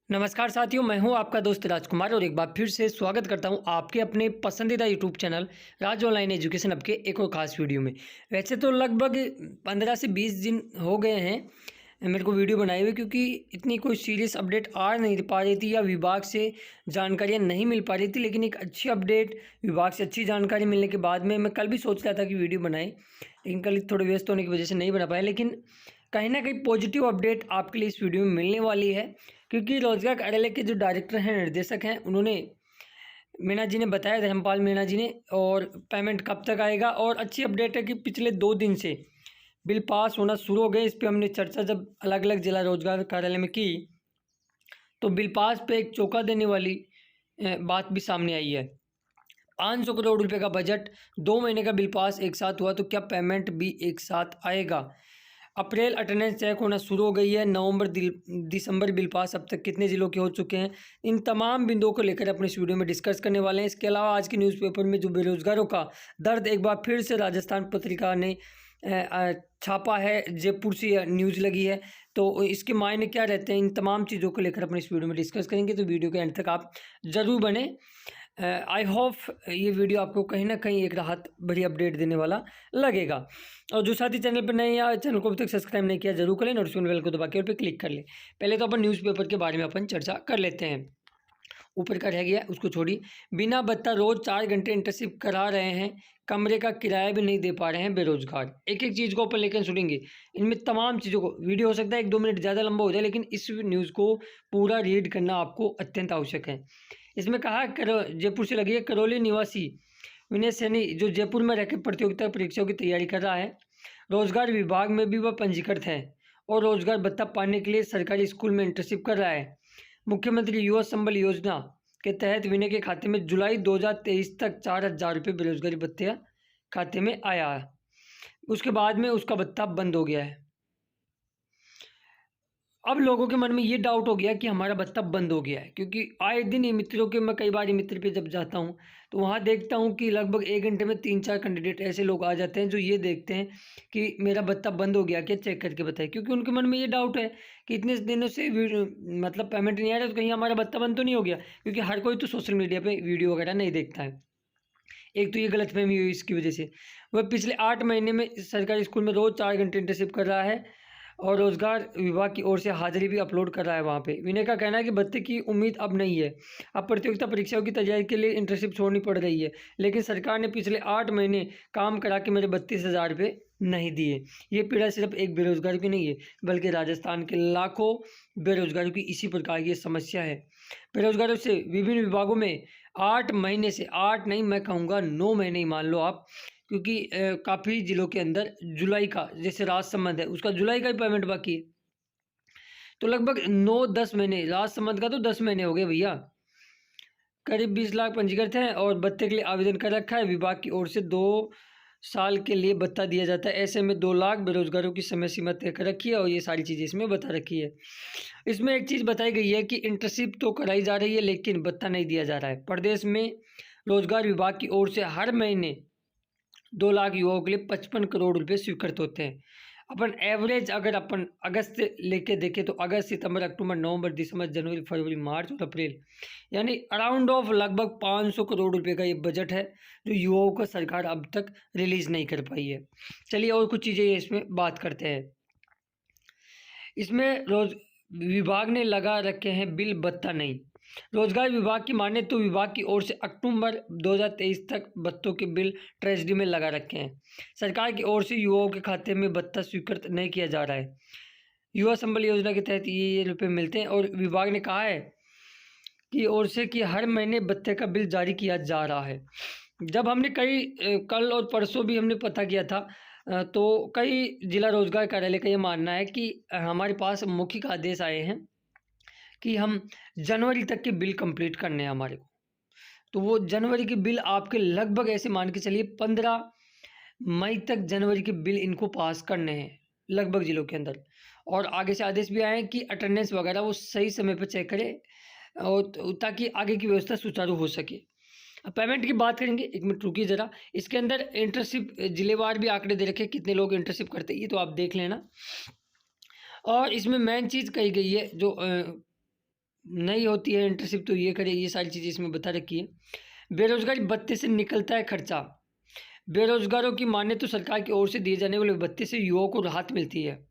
नमस्कार साथियों, मैं हूं आपका दोस्त राजकुमार और एक बार फिर से स्वागत करता हूं आपके अपने पसंदीदा यूट्यूब चैनल राज ऑनलाइन एजुकेशन अब के एक और ख़ास वीडियो में। वैसे तो लगभग 15 से 20 दिन हो गए हैं मेरे को वीडियो बनाए हुए, क्योंकि इतनी कोई सीरियस अपडेट आ नहीं पा रही थी या विभाग से जानकारियाँ नहीं मिल पा रही थी। लेकिन एक अच्छी अपडेट, विभाग से अच्छी जानकारी मिलने के बाद में मैं कल भी सोच रहा था कि वीडियो बनाएं, लेकिन कल थोड़े व्यस्त होने की वजह से नहीं बना पाया। लेकिन कहीं ना कहीं पॉजिटिव अपडेट आपके लिए इस वीडियो में मिलने वाली है, क्योंकि रोजगार कार्यालय के जो डायरेक्टर हैं, निर्देशक हैं, उन्होंने मीणा जी ने बताया, धर्मपाल मीणा जी ने, और पेमेंट कब तक आएगा। और अच्छी अपडेट है कि पिछले 2 दिन से बिल पास होना शुरू हो गए। इस पर हमने चर्चा जब अलग अलग जिला रोजगार कार्यालय में की, तो बिल पास पे एक चौंका देने वाली बात भी सामने आई है। 500 करोड़ रुपए का बजट, 2 महीने का बिल पास एक साथ हुआ, तो क्या पेमेंट भी एक साथ आएगा। अप्रैल अटेंडेंस चेक होना शुरू हो गई है। नवंबर दिसंबर बिल पास अब तक कितने ज़िलों के हो चुके हैं, इन तमाम बिंदुओं को लेकर अपने इस वीडियो में डिस्कस करने वाले हैं। इसके अलावा आज के न्यूज़पेपर में जो बेरोजगारों का दर्द एक बार फिर से राजस्थान पत्रिका ने छापा है, जयपुर से न्यूज़ लगी है, तो इसके मायने क्या रहते हैं, इन तमाम चीज़ों को लेकर अपने इस वीडियो में डिस्कस करेंगे। तो वीडियो के एंड तक आप ज़रूर बने। आई होप ये वीडियो आपको कहीं ना कहीं एक राहत बड़ी अपडेट देने वाला लगेगा। और जो साथी चैनल पर नए या चैनल को अभी तक सब्सक्राइब नहीं किया, जरूर करें, नोटिफिकेशन बेल को दबा के और पे क्लिक कर लें। पहले तो अपन न्यूज़पेपर के बारे में अपन चर्चा कर लेते हैं। ऊपर का रह गया उसको छोड़िए। बिना भत्ता रोज 4 घंटे इंटर्नशिप करा रहे हैं, कमरे का किराया भी नहीं दे पा रहे हैं बेरोजगार। एक एक चीज़ को अपन लेकर सुनेंगे, इनमें तमाम चीज़ों को। वीडियो हो सकता है 1-2 मिनट ज़्यादा लंबा हो जाए, लेकिन इस न्यूज़ को पूरा रीड करना आपको अत्यंत आवश्यक है। इसमें कहा जयपुर से लगी है, करौली निवासी विनय सैनी जो जयपुर में रहकर प्रतियोगिता परीक्षाओं की तैयारी कर रहा है, रोजगार विभाग में भी वह पंजीकृत है और रोजगार भत्ता पाने के लिए सरकारी स्कूल में इंटर्नशिप कर रहा है। मुख्यमंत्री युवा संबल योजना के तहत विनय के खाते में जुलाई 2023 तक 4,000 रुपये बेरोजगारी भत्ते खाते में आया है। उसके बाद में उसका भत्ता बंद हो गया है। अब लोगों के मन में ये डाउट हो गया कि हमारा भत्ता बंद हो गया है, क्योंकि आए दिन ये मित्रों के, मैं कई बार ये मित्र पे जब जाता हूँ तो वहाँ देखता हूँ कि लगभग 1 घंटे में 3-4 कैंडिडेट ऐसे लोग आ जाते हैं जो ये देखते हैं कि मेरा भत्ता बंद हो गया क्या, चेक करके बताएं। क्योंकि उनके मन में ये डाउट है कि इतने दिनों से मतलब पेमेंट नहीं आ रहा, तो कहीं हमारा भत्ता बंद तो नहीं हो गया। क्योंकि हर कोई तो सोशल मीडिया पर वीडियो वगैरह नहीं देखता है। एक तो ये गलतफहमी हुई इसकी वजह से। वह पिछले 8 महीने में सरकारी स्कूल में रोज़ 4 घंटे इंटर्नशिप कर रहा है और रोजगार विभाग की ओर से हाजिरी भी अपलोड कर रहा है वहाँ पे। विनय का कहना है कि भत्ते की उम्मीद अब नहीं है, अब प्रतियोगिता परीक्षाओं की तैयारी के लिए इंटर्नशिप छोड़नी पड़ रही है। लेकिन सरकार ने पिछले 8 महीने काम करा के मेरे 32,000 रुपये नहीं दिए। ये पीड़ा सिर्फ एक बेरोजगार की नहीं है, बल्कि राजस्थान के लाखों बेरोजगारों की इसी प्रकार की समस्या है। बेरोजगारों से विभिन्न विभागों में 8 महीने से, 8 नहीं मैं कहूँगा 9 महीने ही मान लो आप, क्योंकि काफ़ी ज़िलों के अंदर जुलाई का, जैसे राजसमंद है, उसका जुलाई का ही पेमेंट बाकी है। तो लगभग 9-10 महीने, राजसमंद का तो 10 महीने हो गए भैया। करीब 20 लाख पंजीकृत हैं और भत्ते के लिए आवेदन कर रखा है। विभाग की ओर से 2 साल के लिए भत्ता दिया जाता है। ऐसे में 2 लाख बेरोजगारों की समय सीमा तय कर रखी है और ये सारी चीज़ें इसमें बता रखी है। इसमें एक चीज़ बताई गई है कि इंटर्नशिप तो कराई जा रही है, लेकिन भत्ता नहीं दिया जा रहा है। प्रदेश में रोजगार विभाग की ओर से हर महीने 2 लाख युवाओं के लिए 55 करोड़ रुपए स्वीकृत होते हैं। अपन एवरेज अगर अपन अगस्त से लेके देखें तो अगस्त, सितंबर, अक्टूबर, नवंबर, दिसंबर, जनवरी, फरवरी, मार्च और अप्रैल, यानी अराउंड ऑफ लगभग 500 करोड़ रुपए का ये बजट है जो युवाओं का सरकार अब तक रिलीज़ नहीं कर पाई है। चलिए और कुछ चीज़ें इसमें बात करते हैं। इसमें विभाग ने लगा रखे हैं बिल भत्ता नहीं। रोजगार विभाग की माने तो विभाग की ओर से अक्टूबर 2023 तक भत्तों के बिल ट्रेजरी में लगा रखे हैं। सरकार की ओर से युवाओं के खाते में भत्ता स्वीकृत नहीं किया जा रहा है। युवा संबल योजना के तहत ये रुपये मिलते हैं और विभाग ने कहा है कि ओर से कि हर महीने भत्ते का बिल जारी किया जा रहा है। जब हमने कल और परसों भी हमने पता किया था, तो कई जिला रोजगार कार्यालय का ये मानना है कि हमारे पास मौखिक आदेश आए हैं कि हम जनवरी तक के बिल कंप्लीट करने हैं हमारे को। तो वो जनवरी के बिल आपके लगभग ऐसे मान के चलिए 15 मई तक जनवरी के बिल इनको पास करने हैं लगभग जिलों के अंदर। और आगे से आदेश भी आए हैं कि अटेंडेंस वगैरह वो सही समय पर चेक करें और ताकि आगे की व्यवस्था सुचारू हो सके। अब पेमेंट की बात करेंगे, 1 मिनट रुकिए ज़रा। इसके अंदर इंटर्नशिप जिलेवार भी आंकड़े दे रखे, कितने लोग इंटर्नशिप करते हैं ये तो आप देख लेना। और इसमें मेन चीज़ कही गई है जो नहीं होती है इंटर्नशिप तो ये करे, ये सारी चीज़ें इसमें बता रखी है। बेरोजगारी भत्ते से निकलता है खर्चा। बेरोजगारों की माने तो सरकार की ओर से दिए जाने वाले भत्ते से युवाओं को राहत मिलती है।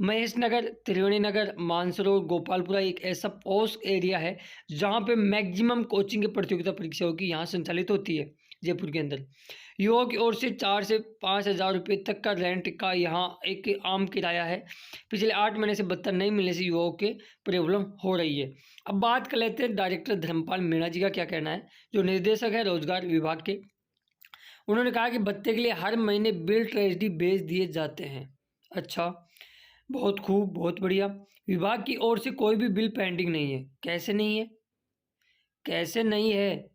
महेश नगर, त्रिवेणी नगर, मानसरोवर, गोपालपुरा एक ऐसा पॉश एरिया है जहाँ पे मैक्सिमम कोचिंग की प्रतियोगिता परीक्षाओं की यहाँ संचालित होती है जयपुर के अंदर। युवाओं की ओर से 4 से 5 हज़ार रुपये तक का रेंट का यहाँ एक आम किराया है। पिछले 8 महीने से भत्ता नहीं मिलने से युवाओं के प्रॉब्लम हो रही है। अब बात कर लेते हैं डायरेक्टर धर्मपाल मीणा जी का क्या कहना है, जो निर्देशक है रोजगार विभाग के। उन्होंने कहा कि भत्ते के लिए हर महीने बिल ट्रेजरी भेज दिए जाते हैं। अच्छा, बहुत खूब, बहुत बढ़िया। विभाग की ओर से कोई भी बिल पेंडिंग नहीं है। कैसे नहीं है? कैसे नहीं है?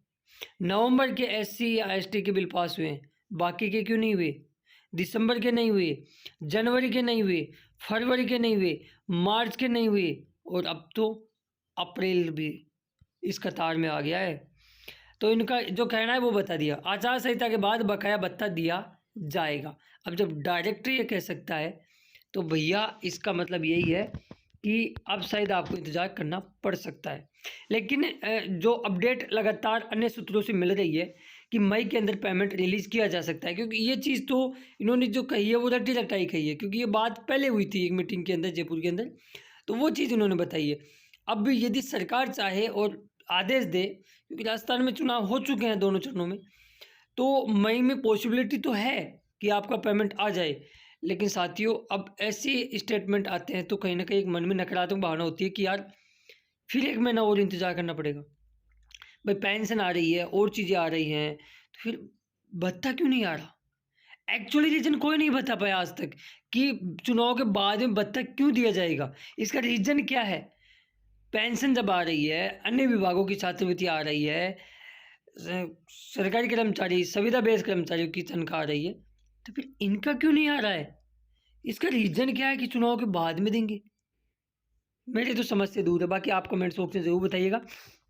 नवंबर के एससी या एसटी के बिल पास हुए हैं, बाकी के क्यों नहीं हुए? दिसंबर के नहीं हुए, जनवरी के नहीं हुए, फरवरी के नहीं हुए, मार्च के नहीं हुए, और अब तो अप्रैल भी इस कतार में आ गया है। तो इनका जो कहना है वो बता दिया। आचार संहिता के बाद बकाया भत्ता दिया जाएगा। अब जब डायरेक्टर ये कह सकता है तो भैया इसका मतलब यही है कि अब शायद आपको इंतज़ार करना पड़ सकता है। लेकिन जो अपडेट लगातार अन्य सूत्रों से मिल रही है कि मई के अंदर पेमेंट रिलीज़ किया जा सकता है, क्योंकि ये चीज़ तो इन्होंने जो कही है वो रटी रटाई कही है, क्योंकि ये बात पहले हुई थी एक मीटिंग के अंदर जयपुर के अंदर, तो वो चीज़ इन्होंने बताई है। अब यदि सरकार चाहे और आदेश दे, क्योंकि राजस्थान में चुनाव हो चुके हैं दोनों चरणों में, तो मई में पॉसिबिलिटी तो है कि आपका पेमेंट आ जाए। लेकिन साथियों, अब ऐसे स्टेटमेंट आते हैं तो कहीं न कहीं एक मन में नकारात्मक भावना होती है कि यार फिर 1 महीना और इंतज़ार करना पड़ेगा। भाई पेंशन आ रही है और चीज़ें आ रही हैं, तो फिर भत्ता क्यों नहीं आ रहा? एक्चुअली रीज़न कोई नहीं बता पाया आज तक कि चुनाव के बाद में भत्ता क्यों दिया जाएगा? इसका रीज़न क्या है? पेंशन जब आ रही है, अन्य विभागों की छात्रवृत्ति आ रही है, सरकारी कर्मचारी, संविदा बेस्ड कर्मचारियों की तनख्वाह आ रही है, तो फिर इनका क्यों नहीं आ रहा है? इसका रीज़न क्या है कि चुनाव के बाद में देंगे? मेरी तो समझ से दूर है। बाकी आप कमेंट्स बॉक्स में ज़रूर बताइएगा।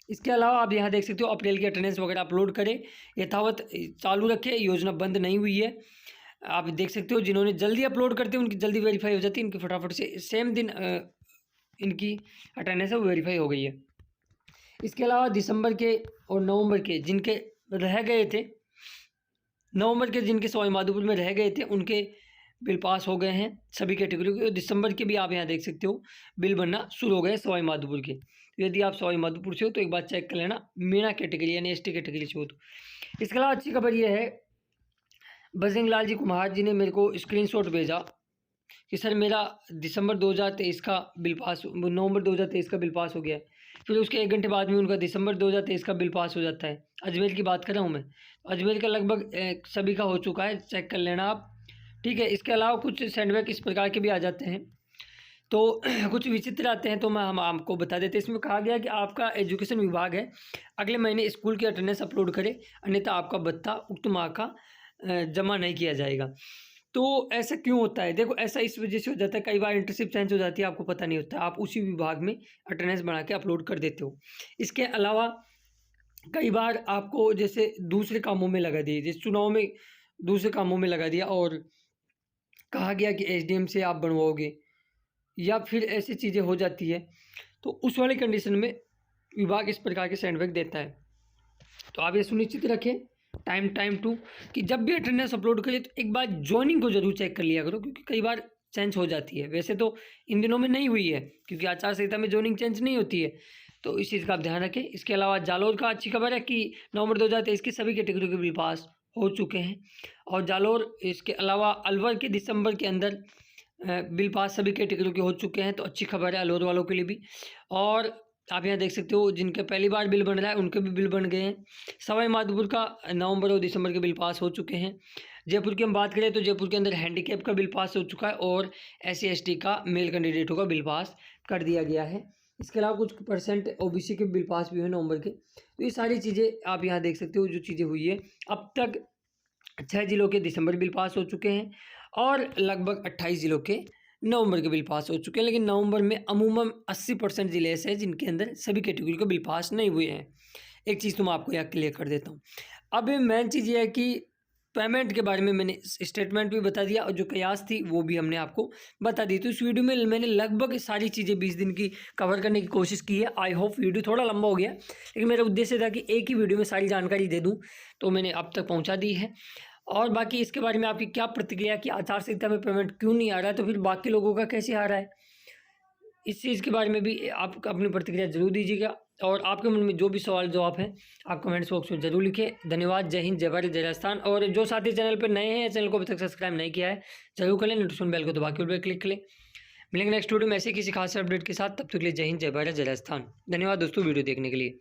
इसके अलावा आप यहाँ देख सकते हो अप्रैल की अटेंडेंस वगैरह अपलोड करें, यथावत चालू रखें, योजना बंद नहीं हुई है। आप देख सकते हो जिन्होंने जल्दी अपलोड करते हैं उनकी जल्दी वेरीफाई हो जाती है, इनकी फटाफट से सेम दिन इनकी अटेंडेंस है वो वेरीफाई हो गई है। इसके अलावा दिसंबर के और नवंबर के जिनके रह गए थे, नवंबर के जिनके सवाई माधोपुर में रह गए थे उनके बिल पास हो गए हैं सभी कैटेगरी के। दिसंबर के भी आप यहाँ देख सकते हो बिल बनना शुरू हो गए सवाई माधोपुर के। यदि आप सवाई माधोपुर से हो तो एक बार चेक कर लेना, मीणा कैटेगरी यानी एसटी कैटेगरी से हो तो। इसके अलावा अच्छी खबर यह है, बजरंग लाल जी कुम्हार जी ने मेरे को स्क्रीनशॉट भेजा कि सर मेरा दिसंबर 2023 का बिल पास, नवंबर 2023 का बिल पास हो गया है। फिर उसके 1 घंटे बाद में उनका दिसंबर 2023 का बिल पास हो जाता है। अजमेर की बात कर रहा हूँ मैं, अजमेर का लगभग सभी का हो चुका है, चेक कर लेना आप, ठीक है। इसके अलावा कुछ सेंडबैग इस प्रकार के भी आ जाते हैं, तो कुछ विचित्र आते हैं, तो हम आपको बता देते हैं। इसमें कहा गया कि आपका एजुकेशन विभाग है अगले महीने स्कूल की अटेंडेंस अपलोड करे, अन्यथा आपका भत्ता उक्त माह का जमा नहीं किया जाएगा। तो ऐसा क्यों होता है? देखो, ऐसा इस वजह से हो जाता है, कई बार इंटर्नशिप चेंज हो जाती है, आपको पता नहीं होता, आप उसी विभाग में अटेंडेंस बना के अपलोड कर देते हो। इसके अलावा कई बार आपको जैसे दूसरे कामों में लगा दिए, जैसे चुनाव में दूसरे कामों में लगा दिया और कहा गया कि एसडीएम से आप बनवाओगे, या फिर ऐसी चीज़ें हो जाती है, तो उस वाली कंडीशन में विभाग इस प्रकार के सेंडबैग देता है। तो आप ये सुनिश्चित रखें टाइम टू कि जब भी अटेंडेंस अपलोड करिए तो एक बार जॉइनिंग को जरूर चेक कर लिया करो, क्योंकि कई बार चेंज हो जाती है। वैसे तो इन दिनों में नहीं हुई है, क्योंकि आचार संहिता में जॉइनिंग चेंज नहीं होती है, तो इस चीज़ का आप ध्यान रखें। इसके अलावा जालोर का अच्छी खबर है कि नवंबर 2023 की सभी कैटेगरी के बिल पास हो चुके हैं, और जालोर, इसके अलावा अलवर के दिसंबर के अंदर बिल पास सभी कैटेगरी के हो चुके हैं, तो अच्छी खबर है अलवर वालों के लिए भी। और आप यहाँ देख सकते हो जिनके पहली बार बिल बन रहा है उनके भी बिल बन गए हैं। सवाई माधोपुर का नवंबर और दिसंबर के बिल पास हो चुके हैं। जयपुर की हम बात करें तो जयपुर के अंदर हैंडीकैप का बिल पास हो चुका है, और SC/ST का मेल कैंडिडेटों का बिल पास कर दिया गया है। इसके अलावा कुछ परसेंट OBC के बिल पास भी हुए नवंबर के। तो ये सारी चीज़ें आप यहाँ देख सकते हो जो चीज़ें हुई है। अब तक 6 जिलों के दिसंबर बिल पास हो चुके हैं, और लगभग 28 जिलों के नवंबर के बिल पास हो चुके हैं। लेकिन नवंबर में अमूमन 80% ज़िले ऐसे हैं जिनके अंदर सभी कैटेगरी के बिल पास नहीं हुए हैं। एक चीज़ तो मैं आपको यहाँ क्लियर कर देता हूँ। अब मेन चीज़ ये है कि पेमेंट के बारे में मैंने स्टेटमेंट भी बता दिया और जो कयास थी वो भी हमने आपको बता दी। तो इस वीडियो में मैंने लगभग सारी चीज़ें 20 दिन की कवर करने की कोशिश की है। आई होप वीडियो थोड़ा लंबा हो गया, लेकिन मेरा उद्देश्य था कि एक ही वीडियो में सारी जानकारी दे दूँ, तो मैंने अब तक पहुँचा दी है। और बाकी इसके बारे में आपकी क्या प्रतिक्रिया कि आचार संहिता में पेमेंट क्यों नहीं आ रहा है, तो फिर बाकी लोगों का कैसे आ रहा है, इस चीज़ के बारे में भी आप अपनी प्रतिक्रिया ज़रूर दीजिएगा। और आपके मन में जो भी सवाल जवाब हैं आप कमेंट्स बॉक्स में ज़रूर लिखें। धन्यवाद। जय हिंद, जय भारत, जय राजस्थान। और जो साथी चैनल पर नए हैं या चैनल को अभी तक सब्सक्राइब नहीं किया है जरूर कर लें, नोटिफिकेशन बेल को दबा के ऊपर क्लिक करें। मिलेंगे नेक्स्ट वीडियो में ऐसे किसी खास अपडेट के साथ। तब तक के लिए जय हिंद, जय भारत, जय राजस्थान। धन्यवाद दोस्तों वीडियो देखने के लिए।